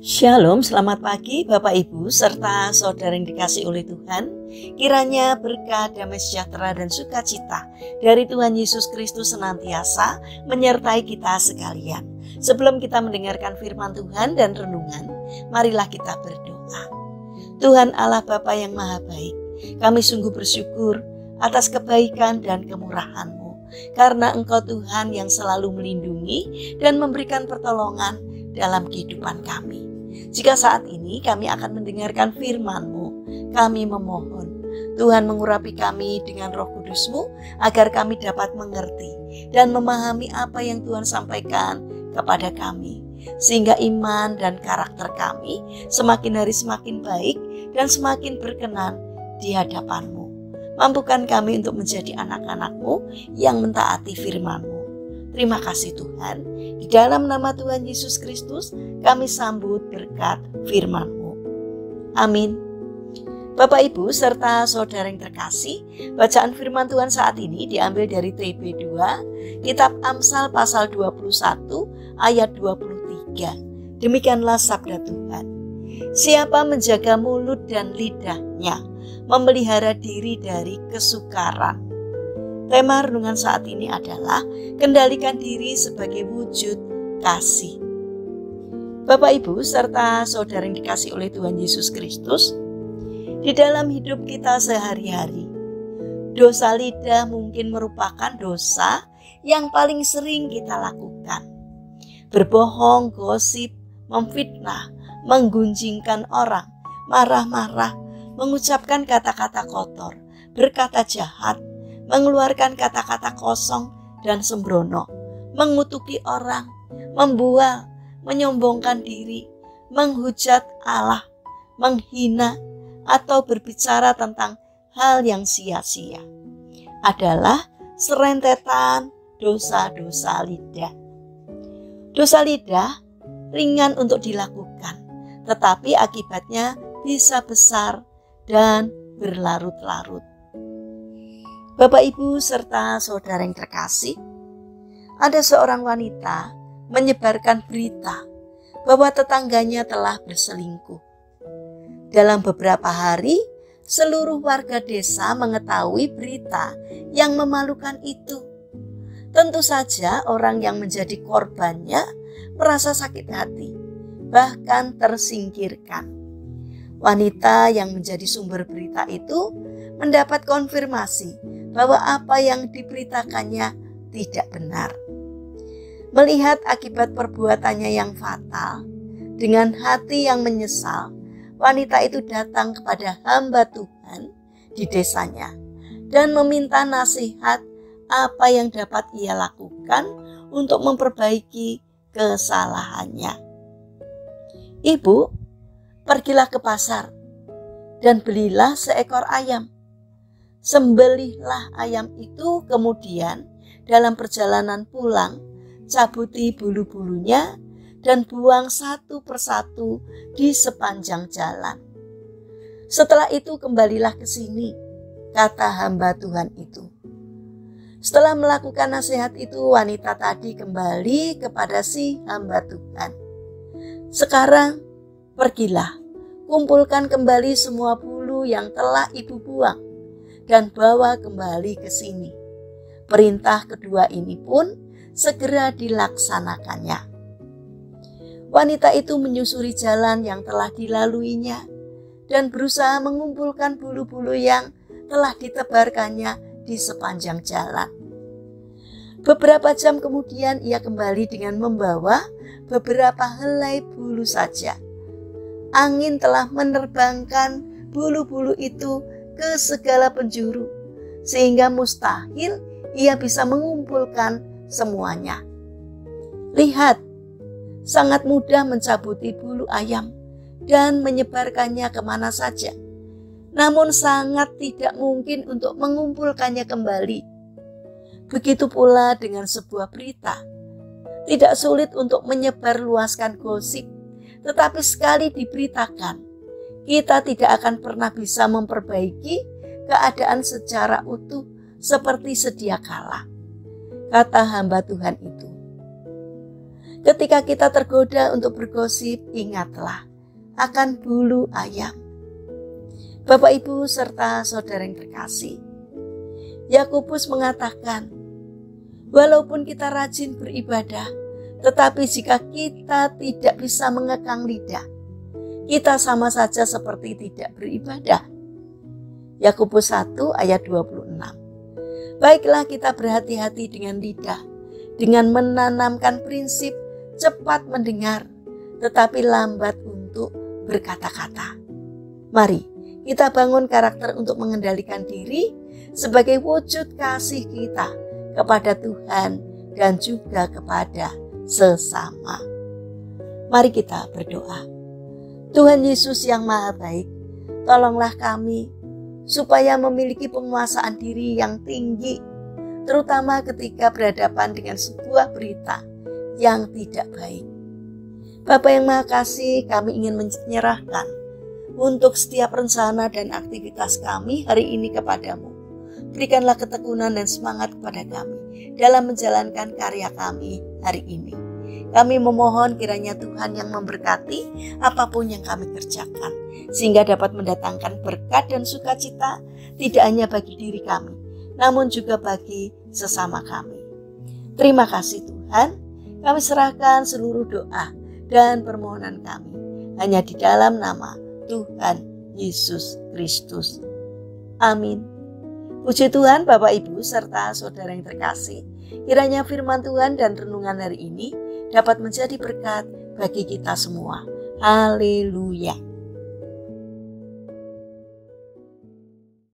Shalom, selamat pagi Bapak Ibu serta saudara yang dikasihi oleh Tuhan. Kiranya berkat, damai sejahtera dan sukacita dari Tuhan Yesus Kristus senantiasa menyertai kita sekalian. Sebelum kita mendengarkan firman Tuhan dan renungan, marilah kita berdoa. Tuhan Allah Bapa yang Maha Baik, kami sungguh bersyukur atas kebaikan dan kemurahan-Mu, karena Engkau Tuhan yang selalu melindungi dan memberikan pertolongan dalam kehidupan kami. Jika saat ini kami akan mendengarkan firman-Mu, kami memohon Tuhan mengurapi kami dengan Roh Kudus-Mu agar kami dapat mengerti dan memahami apa yang Tuhan sampaikan kepada kami, sehingga iman dan karakter kami semakin hari semakin baik dan semakin berkenan di hadapan-Mu. Mampukan kami untuk menjadi anak-anak-Mu yang mentaati firman-Mu. Terima kasih Tuhan, di dalam nama Tuhan Yesus Kristus kami sambut berkat firman-Mu. Amin. Bapak Ibu serta saudara yang terkasih, bacaan firman Tuhan saat ini diambil dari TB2, Kitab Amsal pasal 21 ayat 23. Demikianlah sabda Tuhan. Siapa menjaga mulut dan lidahnya, memelihara diri dari kesukaran. Tema renungan saat ini adalah kendalikan diri sebagai wujud kasih. Bapak Ibu serta saudara yang dikasihi oleh Tuhan Yesus Kristus, di dalam hidup kita sehari-hari, dosa lidah mungkin merupakan dosa yang paling sering kita lakukan. Berbohong, gosip, memfitnah, menggunjingkan orang, marah-marah, mengucapkan kata-kata kotor, berkata jahat, mengeluarkan kata-kata kosong dan sembrono, mengutuki orang, membual, menyombongkan diri, menghujat Allah, menghina, atau berbicara tentang hal yang sia-sia adalah serentetan dosa-dosa lidah. Dosa lidah ringan untuk dilakukan, tetapi akibatnya bisa besar dan berlarut-larut. Bapak Ibu serta saudara yang terkasih, ada seorang wanita menyebarkan berita bahwa tetangganya telah berselingkuh. Dalam beberapa hari, seluruh warga desa mengetahui berita yang memalukan itu. Tentu saja orang yang menjadi korbannya merasa sakit hati, bahkan tersingkirkan. Wanita yang menjadi sumber berita itu mendapat konfirmasi bahwa apa yang diberitakannya tidak benar. Melihat akibat perbuatannya yang fatal, dengan hati yang menyesal, wanita itu datang kepada hamba Tuhan di desanya dan meminta nasihat apa yang dapat ia lakukan untuk memperbaiki kesalahannya. Ibu, pergilah ke pasar dan belilah seekor ayam. Sembelihlah ayam itu, kemudian dalam perjalanan pulang, cabuti bulu-bulunya dan buang satu persatu di sepanjang jalan. Setelah itu kembalilah ke sini, kata hamba Tuhan itu. Setelah melakukan nasihat itu, wanita tadi kembali kepada si hamba Tuhan. Sekarang pergilah, kumpulkan kembali semua bulu yang telah ibu buang dan bawa kembali ke sini. Perintah kedua ini pun segera dilaksanakannya. Wanita itu menyusuri jalan yang telah dilaluinya dan berusaha mengumpulkan bulu-bulu yang telah ditebarkannya di sepanjang jalan. Beberapa jam kemudian ia kembali dengan membawa beberapa helai bulu saja. Angin telah menerbangkan bulu-bulu itu ke segala penjuru, sehingga mustahil ia bisa mengumpulkan semuanya. Lihat, sangat mudah mencabuti bulu ayam dan menyebarkannya kemana saja. Namun sangat tidak mungkin untuk mengumpulkannya kembali. Begitu pula dengan sebuah berita. Tidak sulit untuk menyebarluaskan gosip, tetapi sekali diberitakan, kita tidak akan pernah bisa memperbaiki keadaan secara utuh seperti sedia kala, kata hamba Tuhan itu. Ketika kita tergoda untuk bergosip, ingatlah akan bulu ayam. Bapak, Ibu, serta saudara yang terkasih, Yakobus mengatakan, walaupun kita rajin beribadah, tetapi jika kita tidak bisa mengekang lidah, kita sama saja seperti tidak beribadah. Yakobus 1 ayat 26. Baiklah kita berhati-hati dengan lidah, dengan menanamkan prinsip cepat mendengar, tetapi lambat untuk berkata-kata. Mari kita bangun karakter untuk mengendalikan diri sebagai wujud kasih kita kepada Tuhan dan juga kepada sesama. Mari kita berdoa. Tuhan Yesus yang Maha Baik, tolonglah kami supaya memiliki penguasaan diri yang tinggi, terutama ketika berhadapan dengan sebuah berita yang tidak baik. Bapa yang Maha Kasih, kami ingin menyerahkan untuk setiap rencana dan aktivitas kami hari ini kepadamu. Berikanlah ketekunan dan semangat kepada kami dalam menjalankan karya kami hari ini. Kami memohon kiranya Tuhan yang memberkati apapun yang kami kerjakan, sehingga dapat mendatangkan berkat dan sukacita tidak hanya bagi diri kami, namun juga bagi sesama kami. Terima kasih Tuhan, kami serahkan seluruh doa dan permohonan kami hanya di dalam nama Tuhan Yesus Kristus. Amin. Puji Tuhan, Bapak, Ibu, serta saudara yang terkasih, kiranya firman Tuhan dan renungan hari ini dapat menjadi berkat bagi kita semua. Haleluya.